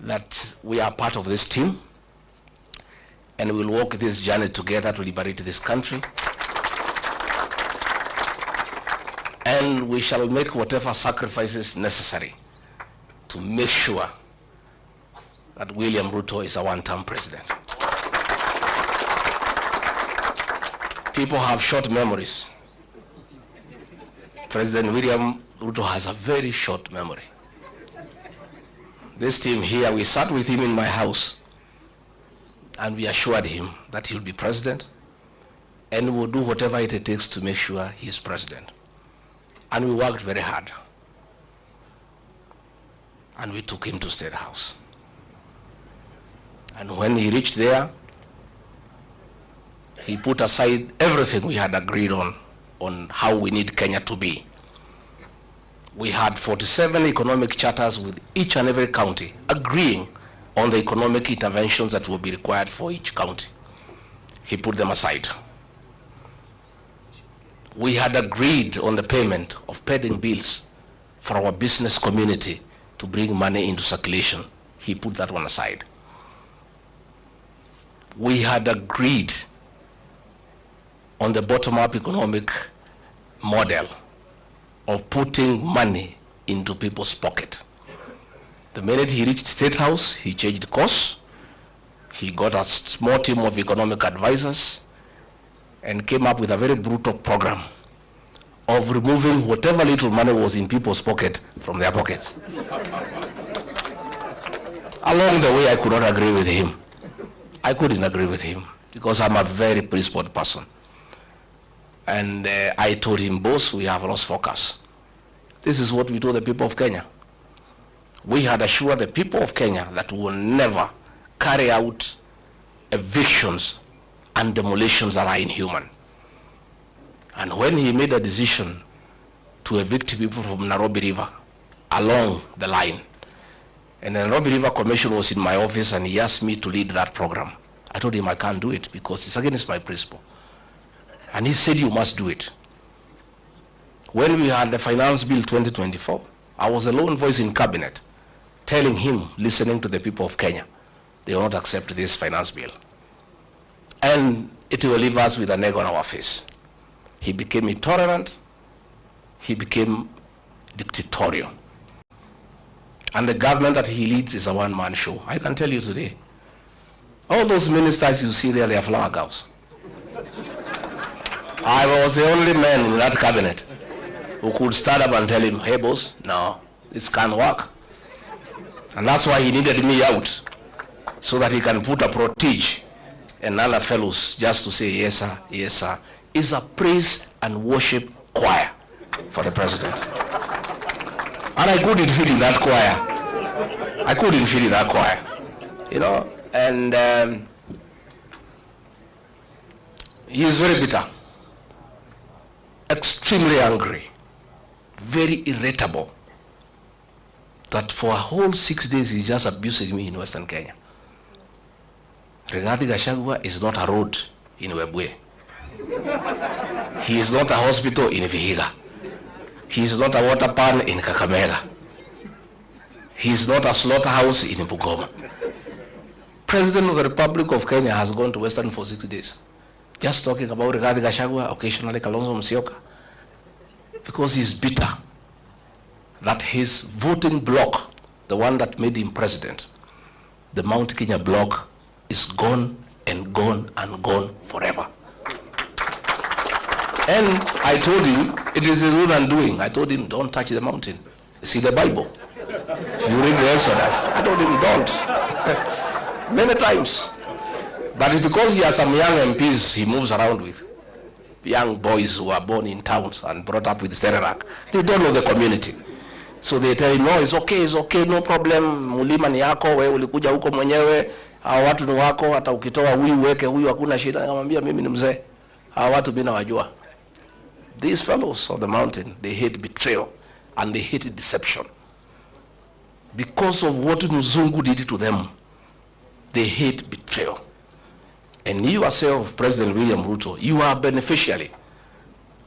that we are part of this team and we'll walk this journey together to liberate this country. And we shall make whatever sacrifices necessary to make sure that William Ruto is a one-term president. People have short memories. President William Ruto has a very short memory. This team here, we sat with him in my house and we assured him that he'll be president and we'll do whatever it takes to make sure he's president. And we worked very hard. And we took him to State House. And when he reached there, he put aside everything we had agreed on how we need Kenya to be. We had 47 economic charters with each and every county agreeing on the economic interventions that will be required for each county. He put them aside. We had agreed on the payment of pending bills for our business community to bring money into circulation. He put that one aside. We had agreed on the bottom-up economic model of putting money into people's pocket. The minute he reached State House, he changed course. He got a small team of economic advisors and came up with a very brutal program of removing whatever little money was in people's pocket from their pockets. Along the way, I could not agree with him. I couldn't agree with him because I'm a very principled person. And I told him, boss, we have lost focus. This is what we told the people of Kenya. We had assured the people of Kenya that we will never carry out evictions and demolitions that are inhuman. And when he made a decision to evict people from Nairobi River along the line, and the Nairobi River Commission was in my office and he asked me to lead that program, I told him I can't do it because it's against my principle. And he said, you must do it. When we had the Finance Bill 2024, I was a lone voice in cabinet telling him, listening to the people of Kenya, they will not accept this finance bill. And it will leave us with an egg on our face. He became intolerant. He became dictatorial. And the government that he leads is a one-man show. I can tell you today, all those ministers you see there, they are flower girls. I was the only man in that cabinet who could stand up and tell him, hey boss, no, this can't work. And that's why he needed me out, so that he can put a protege and other fellows just to say, yes sir, yes sir. It's a praise and worship choir for the president. And I couldn't fit in that choir. I couldn't fit in that choir. You know, and he is very bitter. Extremely angry, very irritable, that for a whole 6 days he's just abusing me in Western Kenya. Rigathi Gachagua is not a road in Webuye. He is not a hospital in Vihiga. He is not a water pan in Kakamega. He is not a slaughterhouse in Bungoma. President of the Republic of Kenya has gone to Western for 6 days. Just talking about Rigathi Gachagua, occasionally Kalonzo Musyoka, because he's bitter that his voting bloc, the one that made him president, the Mount Kenya bloc, is gone and gone and gone forever. And I told him, it is his own undoing. I told him, don't touch the mountain. See the Bible. If you read the Exodus, I told him, don't. Many times. But it's because he has some young MPs he moves around with. Young boys who are born in towns and brought up with Stererak. They don't know the community. So they tell him, no, it's okay, no problem. Mulima ni yako, wewe ulikuja huko mwenyewe. Hawa watu ni wako, hata ukitoa huyu weke huyu hakuna shida. Nikamwambia mimi ni mzee. Hawa watu mimi nawajua. These fellows of the mountain, they hate betrayal and they hate deception. Because of what Mzungu did to them, they hate betrayal. And you yourself, President William Ruto, you are a beneficiary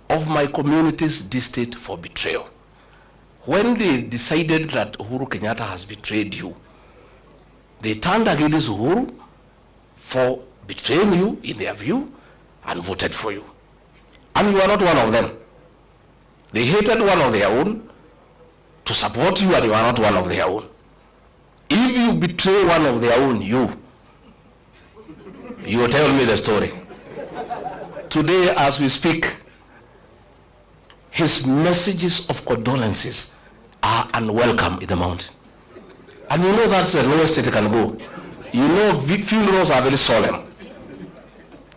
of my community's distaste for betrayal. When they decided that Uhuru Kenyatta has betrayed you, They turned against Uhuru for betraying you in their view and voted for you. And you are not one of them. They hated one of their own to support you, and you are not one of their own. If you betray one of their own, you will tell me the story. Today, as we speak, his messages of condolences are unwelcome in the mountain. And you know that's the lowest it can go. You know funerals are very solemn.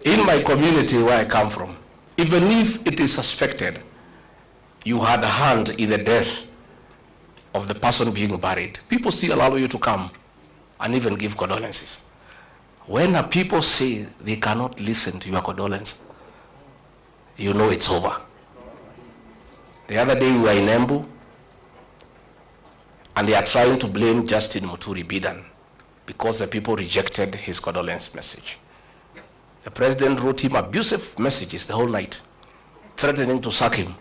In my community where I come from, even if it is suspected you had a hand in the death of the person being buried, people still allow you to come and even give condolences. When people say they cannot listen to your condolence, you know it's over. The other day we were in Embu, and they are trying to blame Justin Muturi Bidan because the people rejected his condolence message. The president wrote him abusive messages the whole night, threatening to sack him.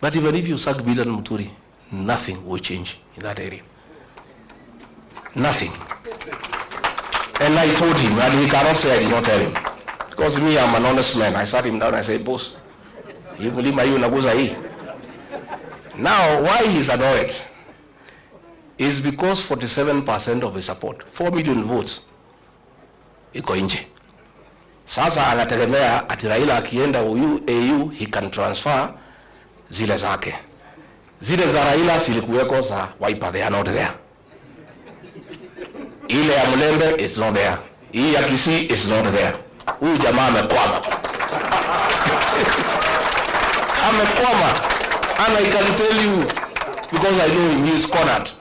But even if you sack Bidan Muturi, nothing will change in that area. Nothing. And I told him, and he cannot say I did not tell him. Because me, I'm an honest man. I sat him down and I said, boss, you believe my now, why he's annoyed is because 47% of his support, 4 million votes, iko nje. Sasa anategemea ati Raila akienda AU, he can transfer zile zake. Zile za Raila zilikuweko za Wiper, they are not there. Ile ya Mlembe is not there. Hii ya Kisii is not there. Huyu jamaa amekwama. Amekwama. And I can tell you, because I know him, he is cornered.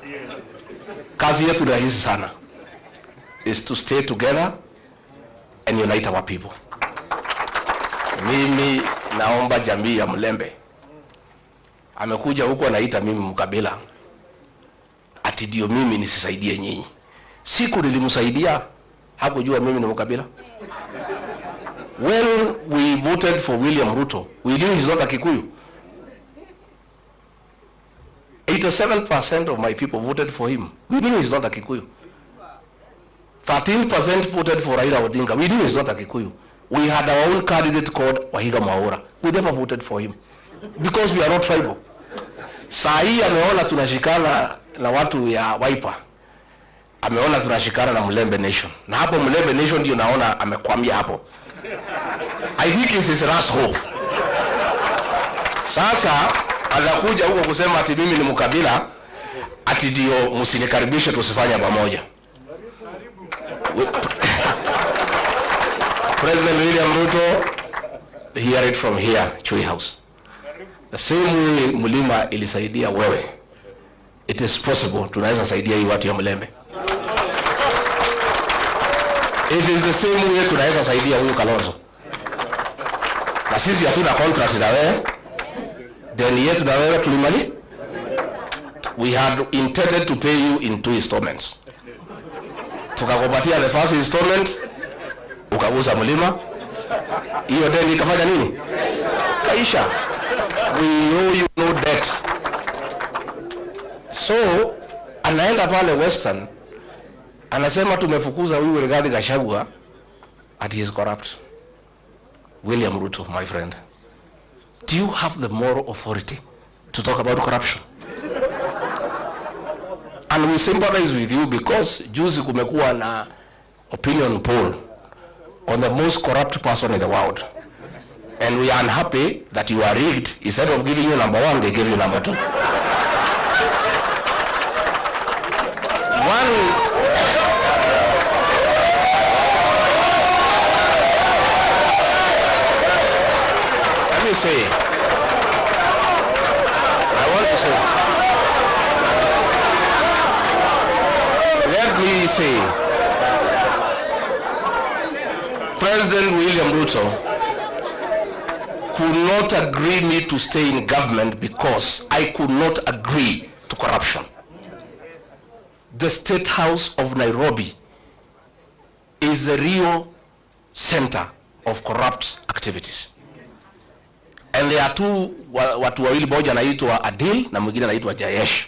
Kazi yetu rahisi sana is to stay together and unite our people. Mimi naomba jamii ya Mlembe. Amekuja huko anaita mimi mkabila. Ati ndio mimi nisisaidie nyinyi. Siku nilimsaidia, hakujua mimi ni mkabila. When we voted for William Ruto, we knew he's not a Kikuyu. 87% of my people voted for him. We knew he's not a Kikuyu. 13% voted for Raila Odinga. We knew he's not a Kikuyu. We had our own candidate called Wahiga Mwaura. We never voted for him because we are not tribal. Saa hii ameona tunashikana na watu ya Wiper. Ameona tunashikana na Mlembe Nation. Na hapo Mlembe Nation ndio naona amekwamia hapo. I think it's his last hope. Sasa anakuja huko kusema ati mimi ni mkabila, ati ndio msinikaribishe tusifanye pamoja. President William Ruto, hear it from here, Chui House. The same way Mulima ilisaidia wewe, it is possible tunaweza saidia hii watu ya Mlembe. It is the same way tunaweza saidia huyu Kalonzo. Na sisi hatuna contract na wewe. Deni yetu na wewe tulimali. We had intended to pay you in 2 installments. Tukakupatia the first installment, ukaguza Mulima. Hiyo deni ikafanya nini? Kaisha. We owe you no debt. So, anaenda pale Western, anasema tumefukuza huyu Rigathi Gachagua, and he is corrupt. William Ruto, my friend, do you have the moral authority to talk about corruption? And we sympathize with you because juzi kumekuwa na opinion poll on the most corrupt person in the world. And we are unhappy that you are rigged. Instead of giving you number 1, they give you number 2. Let me say, I want to say, let me say, President William Ruto could not agree me to stay in government because I could not agree to corruption. The State House of Nairobi is the real center of corrupt activities. And there are two, watu wawili, moja anaitwa Adil na mwingine anaitwa Jayesh.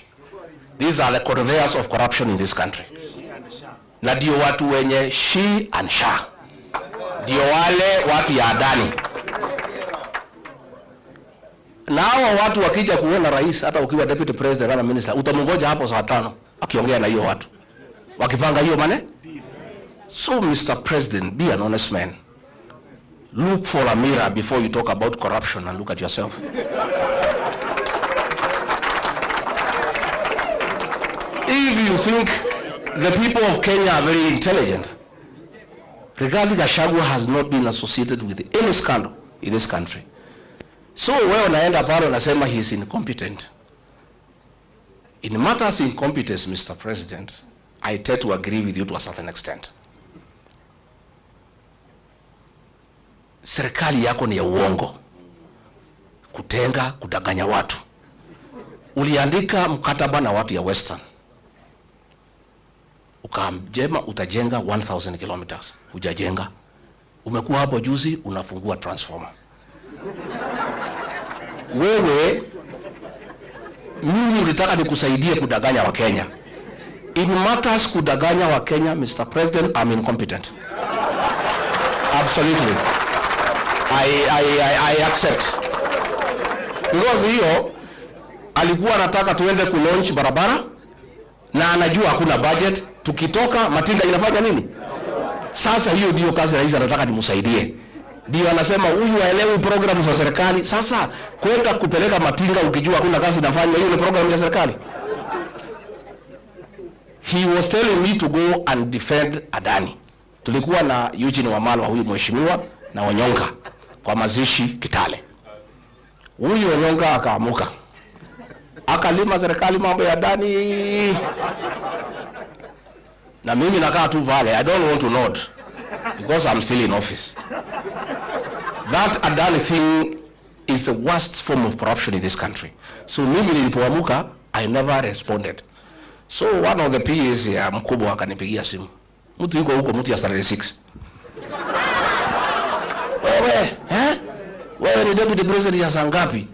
These are the conveyors of corruption in this country. na ndio watu wenye she and sha, ndio wale watu ya Adani. Na hawa watu wakija kuona rais, hata ukiwa deputy president kama minister, utamngoja hapo saa 5 akiongea na hiyo watu wakipanga hiyo mane. So Mr. President, be an honest man. Look for a mirror before you talk about corruption and look at yourself. If you think the people of Kenya are very intelligent, regarding Gachagua has not been associated with any scandal in this country. So wewe unaenda pale unasema he is incompetent. In matters of incompetence, Mr. President, I tend to agree with you to a certain extent. Serikali yako ni ya uongo, kutenga, kudanganya watu. Uliandika mkataba na watu ya Western, ukamjema utajenga 1000 kilometers, hujajenga. Umekuwa hapo juzi unafungua transformer. Wewe mimi ulitaka nikusaidie kudanganya wa Kenya. In matters kudanganya wa Kenya, Mr. President, I'm incompetent. Absolutely. I accept. Because hiyo alikuwa anataka tuende ku-launch barabara na anajua hakuna budget, tukitoka matinga inafanya nini? Sasa hiyo ndio kazi rais anataka nimsaidie. Ndio anasema huyu haelewi programu za serikali. Sasa kwenda kupeleka matinga ukijua hakuna kazi inafanywa, hiyo ni programu ya serikali. He was telling me to go and defend Adani. Tulikuwa na Wamalwa, huyu mheshimiwa, na Wanyonga kwa mazishi Kitale. Huyu Wanyonga akaamuka, akalima serikali mambo ya Adani, na mimi nakaa tu pale. I don't want to nod because I'm still in office. That Adani thing is the worst form of corruption in this country. So mimi nilipoamuka, I never responded. So one of the PAs ya mkubwa akanipigia simu. Mtu yuko huko, mtu ya 36. Wewe ni deputy president ya saa ngapi?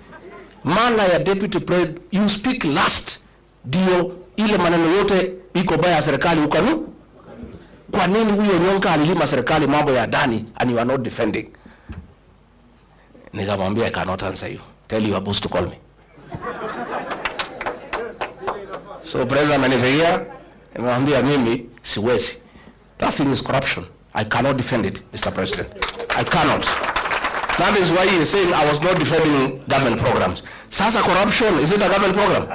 Maana ya deputy president, you speak last. Dio ile maneno yote iko baya ya serikali ukanu. Kwa nini huyo Nyonga alilima serikali mambo ya Adani and you are not defending? Nikamwambia I cannot answer you. Tell your boss to call me. So president ameniambia, nimemwambia mimi siwezi. That thing is corruption. I cannot defend it, Mr. President. I cannot. That is why he is saying I was not defending government programs. Sasa corruption, is it a government program?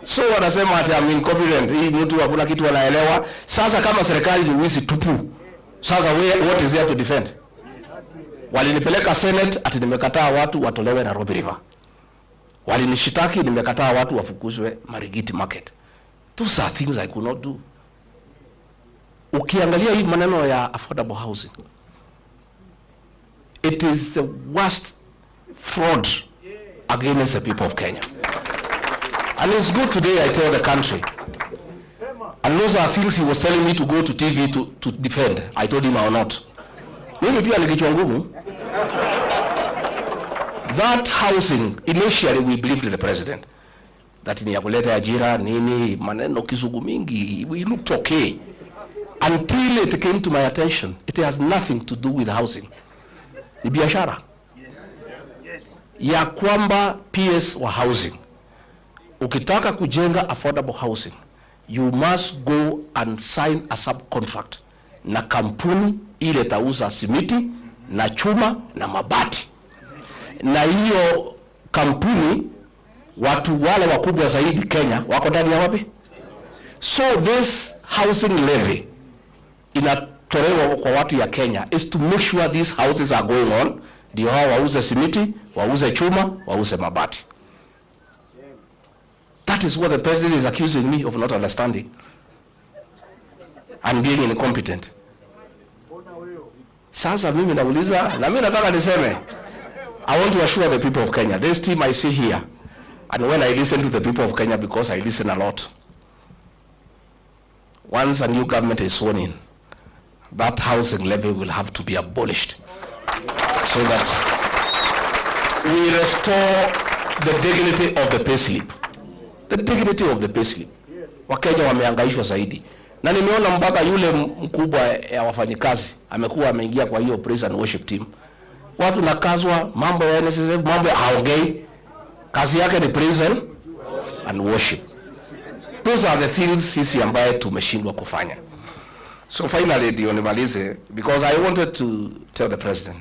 So wanasema ati I'm incompetent. Hii mtu hakuna kitu anaelewa. Sasa kama serikali ni wizi tupu, sasa what is there to defend? Walinipeleka Senate ati nimekataa watu watolewe na Nairobi River. Walinishitaki nimekataa watu wafukuzwe Marigiti Market. Those are things I could not do. Ukiangalia hii maneno ya affordable housing, it is the worst fraud against the people of Kenya. And it's good today I tell the country. And those are things he was telling me to go to TV to defend. I told him I will not. Mimi pia nikichwa ngumu. That housing, initially we believed in the president. That ni ya kuleta ajira, nini, maneno kizungu mingi, we looked okay. Until it came to my attention, it has nothing to do with housing. Ni biashara. Ya kwamba PS wa housing. Ukitaka kujenga affordable housing, you must go and sign a subcontract na kampuni ile tauza simiti na chuma na mabati. Na hiyo kampuni watu wale wakubwa zaidi Kenya wako ndani ya wapi? So this housing levy inatolewa kwa watu ya Kenya is to make sure these houses are going on. Ndio hao wauze simiti, wauze chuma, wauze mabati. That is what the president is accusing me of not understanding and being incompetent. Sasa mimi nauliza, na mimi nataka niseme, I want to assure the people of Kenya, this team I see here, and when I listen to the people of Kenya, because I listen a lot, once a new government is sworn in, that housing levy will have to be abolished so that we restore the dignity of the payslip. The dignity of the payslip. Wakenya wamehangaishwa zaidi. Na nimeona mpaka yule mkubwa ya wafanyikazi amekuwa ameingia kwa hiyo praise and worship team. Watu nakazwa mambo ya NSSF, mambo ya haongei. Kazi yake ni praise and worship. Those are the things sisi ambaye tumeshindwa kufanya. So finally ndio nimalize, because I wanted to tell the president,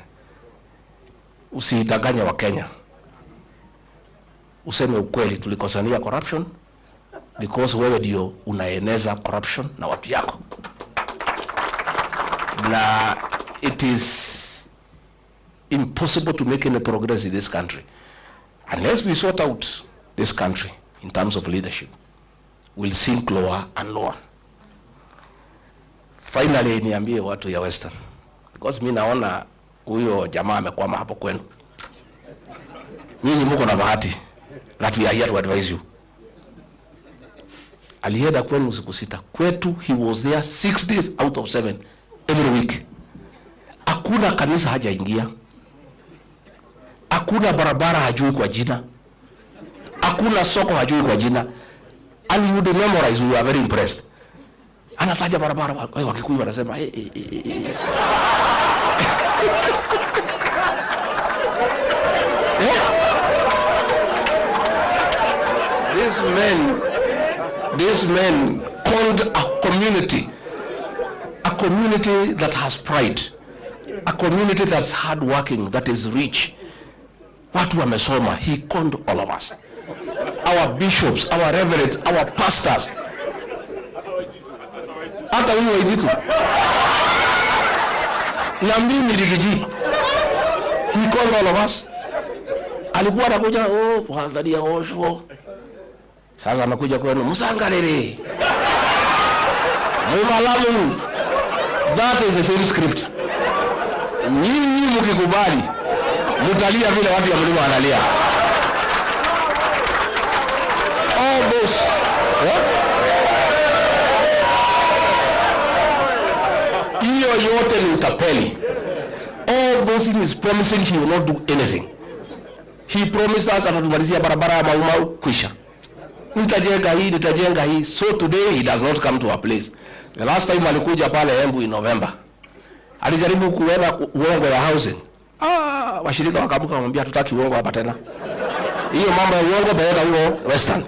usidanganye wa Kenya. Useme ukweli, tulikosania corruption, because wewe ndio unaeneza corruption na watu yako. Na it is impossible to make any progress in this country unless we sort out this country in terms of leadership. We'll sink lower and lower. Finally niambie watu ya Western, because mimi naona huyo jamaa amekwama hapo kwenu. Nyinyi mko na bahati that we are here to advise you. Alienda kwenu siku 6. Kwetu he was there 6 days out of 7 every week. Hakuna kanisa hajaingia. Hakuna barabara hajui kwa jina. Hakuna soko hajui kwa jina. And you would memorize, we are very impressed. Anataja barabara, Wakikuyu wanasema These men called a community that has pride, a community that's hardworking, that is rich. Watu wamesoma. He called all of us, our bishops, our reverends, our pastors. Hata huyu Waititu na mimi Rigiji, he called all of us. Alikuwa anakuja, Padri Osho. Sasa anakuja kwenu, Musangalele, Mwimalamu. That is the same script. Nyinyi mkikubali mtalia vile watu ya mlima wanalia. All this hiyo yote ni utapeli. All those things is promising he will not do anything. He promised us atatumalizia barabara ya Mau kwisha. Nitajenga hii. So today he does not come to our place. The last time alikuja pale Embu in November, alijaribu kuweka uongo ya housing. Washirika wakabuka kumwambia tutaki uongo hapa tena. Hiyo mambo ya uongo peleka huko Western.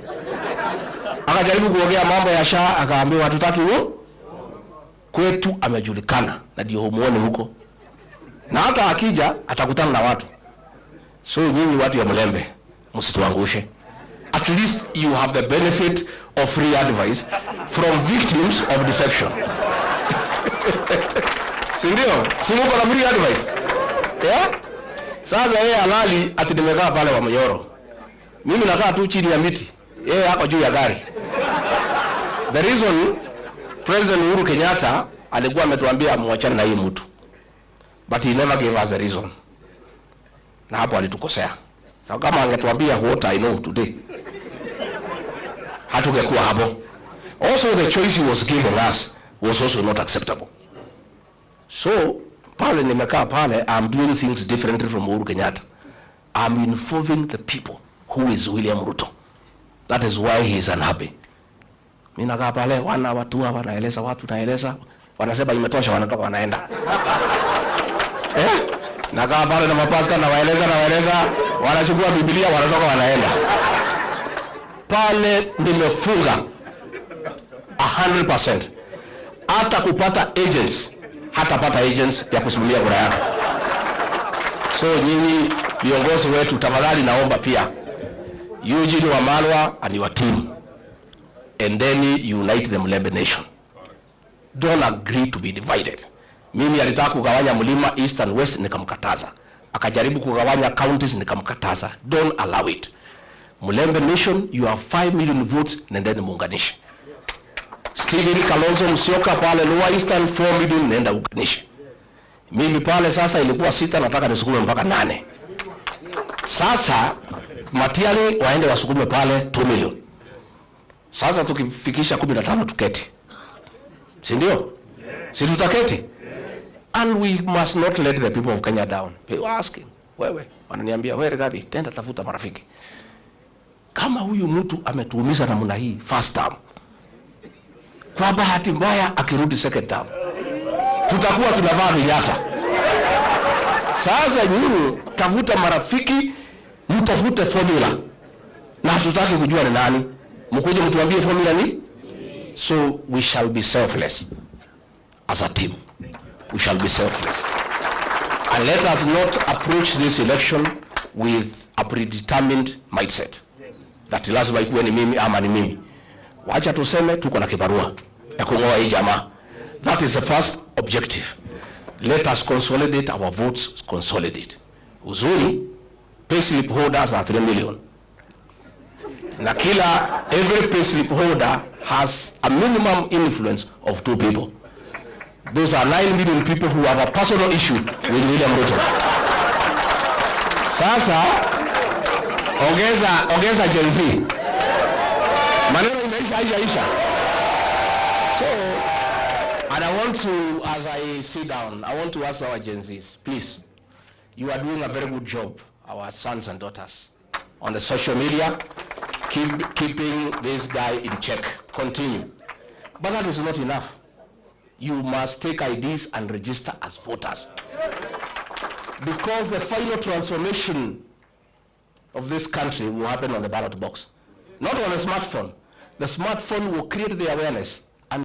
Akajaribu kuongea mambo ya SHA, akaambiwa hatutaki uongo. Kwetu amejulikana na ndio humuone huko. Na hata akija atakutana na watu. So nyinyi watu ya Mlembe, msituangushe. At least you have the benefit of free advice from victims of deception. Sindio? Simuko na free advice. Yeah? Sasa yeye halali ati nimekaa pale wa Mnyoro. Mimi nakaa tu chini ya miti. Yeye hako juu ya gari. The reason President Uhuru Kenyatta alikuwa ametuambia muachane na hii mtu. But he never gave us a reason. Na hapo alitukosea. Sasa kama angetuambia what I know today, hatungekuwa hapo. Also the choice he was giving us was also not acceptable. So pale nimekaa pale, I'm doing things differently from Uhuru Kenyatta. I'm involving the people who is William Ruto. That is why he is unhappy. Mimi nakaa pale, watu wanaeleza, wanasema imetosha, wanatoka wanaenda. Nakaa pale na mapasta na waeleza, wanachukua Biblia, wanatoka wanaenda. Pale nimefunga 100%. Hata kupata agents, hatapata agents ya kusimamia kura yake. So nyinyi viongozi wetu, tafadhali naomba pia Eugene Wamalwa and your team, and then unite the Mlembe nation. Don't agree to be divided. Mimi alitaka kugawanya mlima east and west, nikamkataza. Akajaribu kugawanya counties, nikamkataza. Don't allow it. Mlembe nation, you have 5 million votes, nendeni muunganishe. Stephen Kalonzo Musyoka pale Lower Eastern 4 million, nenda uunganishe. Mimi pale sasa ilikuwa 6, nataka nisukume mpaka 8. Sasa Matiang'i waende wasukume pale 2 million. Sasa tukifikisha 15 tuketi. Si ndio? Si tutaketi? And we must not let the people of Kenya down. They were asking, wewe, wananiambia, wewe Rigathi, tenda tafuta marafiki. Kama huyu mtu ametuumiza namna hii first time, Kwa bahati mbaya akirudi second term, tutakuwa tunavaa vinyasa. Sasa nyinyi tafuta marafiki, mtafute formula. Na hatutaki kujua ni nani. Mkuje mtuambie formula ni? So we shall be selfless. As a team, we shall be selfless. And let us not approach this election with a predetermined mindset. That lazima ikuwe ni mimi ama ni mimi. Wacha tuseme tuko na kibarua ya kungoa hii jamaa. That is the first objective. Let us consolidate our votes, consolidate. Uzuri, payslip holders are 3 million. Na every payslip holder has a minimum influence of 2 people. Those are 9 million people who have a personal issue with William Ruto. Sasa, ongeza Gen Z. Maneno inaisha. So, and I want to, as I sit down, I want to ask our Gen Zs, please, you are doing a very good job, our sons and daughters, on the social media, keeping this guy in check. Continue. But that is not enough. You must take IDs and register as voters. Because the final transformation of this country will happen on the ballot box. Not on a smartphone. The smartphone will create the awareness